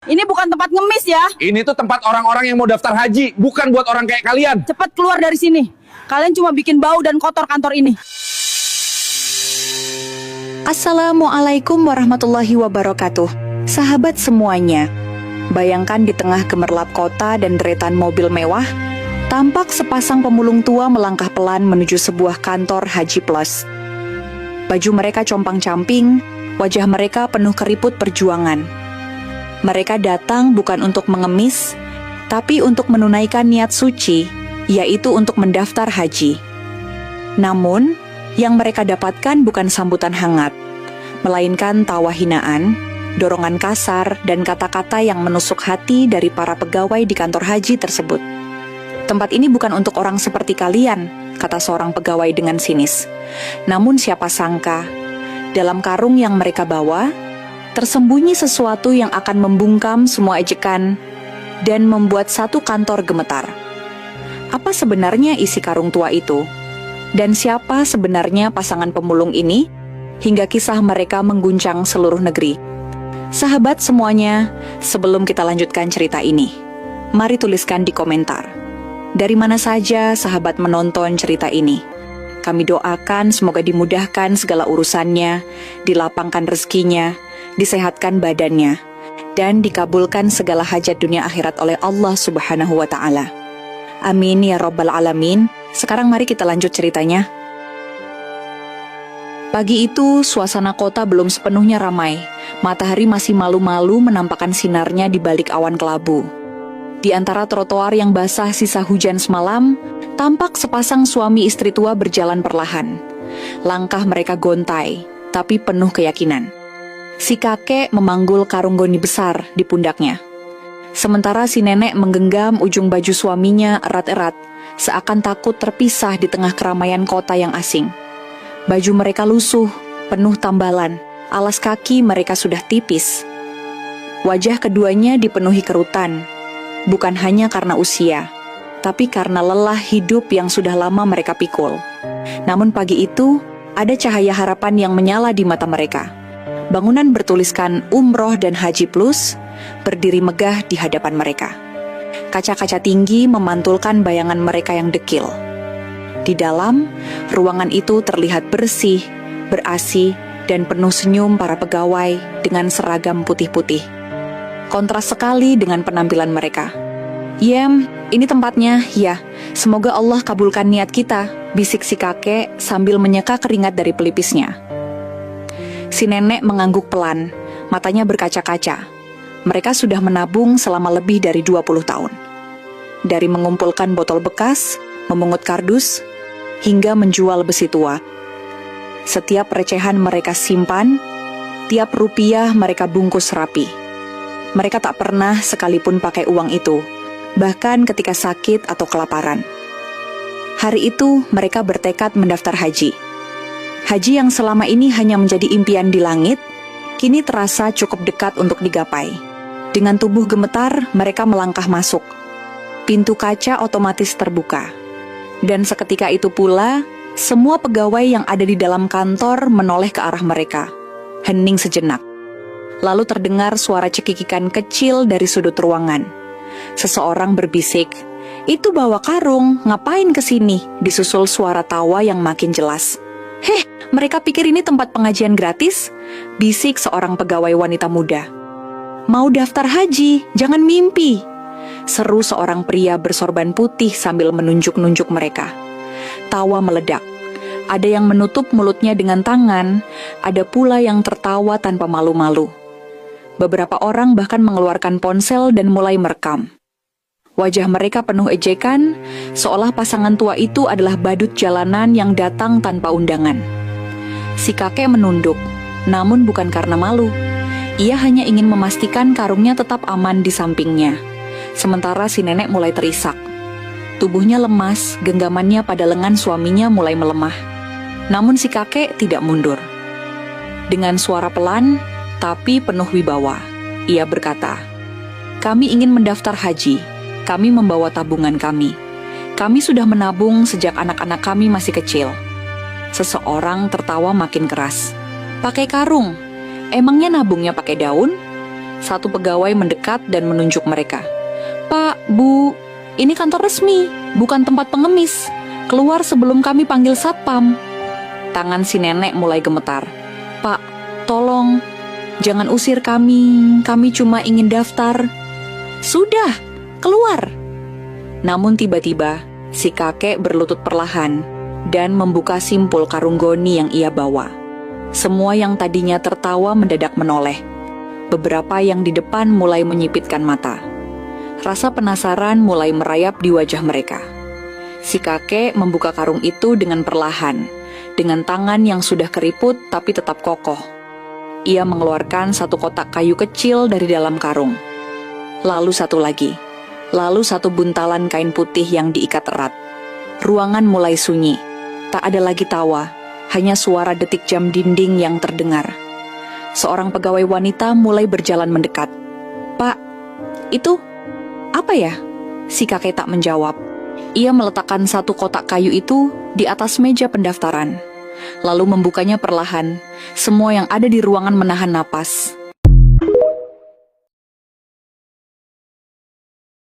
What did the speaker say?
Ini bukan tempat ngemis ya. Ini tuh tempat orang-orang yang mau daftar haji, bukan buat orang kayak kalian. Cepat keluar dari sini. Kalian cuma bikin bau dan kotor kantor ini. Assalamualaikum warahmatullahi wabarakatuh. Sahabat semuanya, bayangkan di tengah gemerlap kota dan deretan mobil mewah, tampak sepasang pemulung tua melangkah pelan menuju sebuah kantor Haji Plus. Baju mereka compang-camping, wajah mereka penuh keriput perjuangan. Mereka datang bukan untuk mengemis, tapi untuk menunaikan niat suci, yaitu untuk mendaftar haji. Namun, yang mereka dapatkan bukan sambutan hangat, melainkan tawa hinaan, dorongan kasar, dan kata-kata yang menusuk hati dari para pegawai di kantor haji tersebut. Tempat ini bukan untuk orang seperti kalian, kata seorang pegawai dengan sinis. Namun siapa sangka, dalam karung yang mereka bawa, tersembunyi sesuatu yang akan membungkam semua ejekan dan membuat satu kantor gemetar. Apa sebenarnya isi karung tua itu? Dan siapa sebenarnya pasangan pemulung ini? Hingga kisah mereka mengguncang seluruh negeri. Sahabat semuanya, sebelum kita lanjutkan cerita ini, mari tuliskan di komentar. Dari mana saja sahabat menonton cerita ini? Kami doakan semoga dimudahkan segala urusannya, dilapangkan rezekinya, disehatkan badannya, dan dikabulkan segala hajat dunia akhirat oleh Allah Subhanahu wa Ta'ala. Amin ya Rabbal Alamin. Sekarang mari kita lanjut ceritanya. Pagi itu, suasana kota belum sepenuhnya ramai. Matahari masih malu-malu menampakkan sinarnya di balik awan kelabu. Di antara trotoar yang basah sisa hujan semalam, tampak sepasang suami istri tua berjalan perlahan. Langkah mereka gontai, tapi penuh keyakinan. Si kakek memanggul karung goni besar di pundaknya. Sementara si nenek menggenggam ujung baju suaminya erat-erat, seakan takut terpisah di tengah keramaian kota yang asing. Baju mereka lusuh, penuh tambalan, alas kaki mereka sudah tipis. Wajah keduanya dipenuhi kerutan, bukan hanya karena usia, tapi karena lelah hidup yang sudah lama mereka pikul. Namun pagi itu, ada cahaya harapan yang menyala di mata mereka. Bangunan bertuliskan Umroh dan Haji Plus berdiri megah di hadapan mereka. Kaca-kaca tinggi memantulkan bayangan mereka yang dekil. Di dalam, ruangan itu terlihat bersih, ber-AC, dan penuh senyum para pegawai dengan seragam putih-putih. Kontras sekali dengan penampilan mereka. "Yem, ini tempatnya, ya. Semoga Allah kabulkan niat kita," bisik si kakek sambil menyeka keringat dari pelipisnya. Si nenek mengangguk pelan, matanya berkaca-kaca. Mereka sudah menabung selama lebih dari 20 tahun. Dari mengumpulkan botol bekas, memungut kardus, hingga menjual besi tua. Setiap recehan mereka simpan, tiap rupiah mereka bungkus rapi. Mereka tak pernah sekalipun pakai uang itu, bahkan ketika sakit atau kelaparan. Hari itu mereka bertekad mendaftar haji. Haji yang selama ini hanya menjadi impian di langit, kini terasa cukup dekat untuk digapai. Dengan tubuh gemetar, mereka melangkah masuk. Pintu kaca otomatis terbuka. Dan seketika itu pula, semua pegawai yang ada di dalam kantor menoleh ke arah mereka. Hening sejenak. Lalu terdengar suara cekikikan kecil dari sudut ruangan. Seseorang berbisik, "Itu bawa karung, ngapain kesini?" Disusul suara tawa yang makin jelas. "Heh, mereka pikir ini tempat pengajian gratis?" bisik seorang pegawai wanita muda. "Mau daftar haji, jangan mimpi," seru seorang pria bersorban putih sambil menunjuk-nunjuk mereka. Tawa meledak. Ada yang menutup mulutnya dengan tangan, ada pula yang tertawa tanpa malu-malu. Beberapa orang bahkan mengeluarkan ponsel dan mulai merekam. Wajah mereka penuh ejekan, seolah pasangan tua itu adalah badut jalanan yang datang tanpa undangan. Si kakek menunduk, namun bukan karena malu. Ia hanya ingin memastikan karungnya tetap aman di sampingnya. Sementara si nenek mulai terisak. Tubuhnya lemas, genggamannya pada lengan suaminya mulai melemah. Namun si kakek tidak mundur. Dengan suara pelan, tapi penuh wibawa, ia berkata, "Kami ingin mendaftar haji. Kami membawa tabungan kami. Kami sudah menabung sejak anak-anak kami masih kecil." Seseorang tertawa makin keras. "Pakai karung? Emangnya nabungnya pakai daun?" Satu pegawai mendekat dan menunjuk mereka. "Pak, Bu, ini kantor resmi, bukan tempat pengemis. Keluar sebelum kami panggil satpam." Tangan si nenek mulai gemetar. "Pak, tolong, jangan usir kami cuma ingin daftar." "Sudah, keluar." Namun tiba-tiba, si kakek berlutut perlahan dan membuka simpul karung goni yang ia bawa. Semua yang tadinya tertawa mendadak menoleh. Beberapa yang di depan mulai menyipitkan mata. Rasa penasaran mulai merayap di wajah mereka. Si kakek membuka karung itu dengan perlahan, dengan tangan yang sudah keriput tapi tetap kokoh. Ia mengeluarkan satu kotak kayu kecil dari dalam karung. Lalu satu lagi. Lalu satu buntalan kain putih yang diikat erat. Ruangan mulai sunyi. Tak ada lagi tawa, hanya suara detik jam dinding yang terdengar. Seorang pegawai wanita mulai berjalan mendekat. "Pak, itu apa ya?" Si kakek tak menjawab. Ia meletakkan satu kotak kayu itu di atas meja pendaftaran, lalu membukanya perlahan. Semua yang ada di ruangan menahan napas.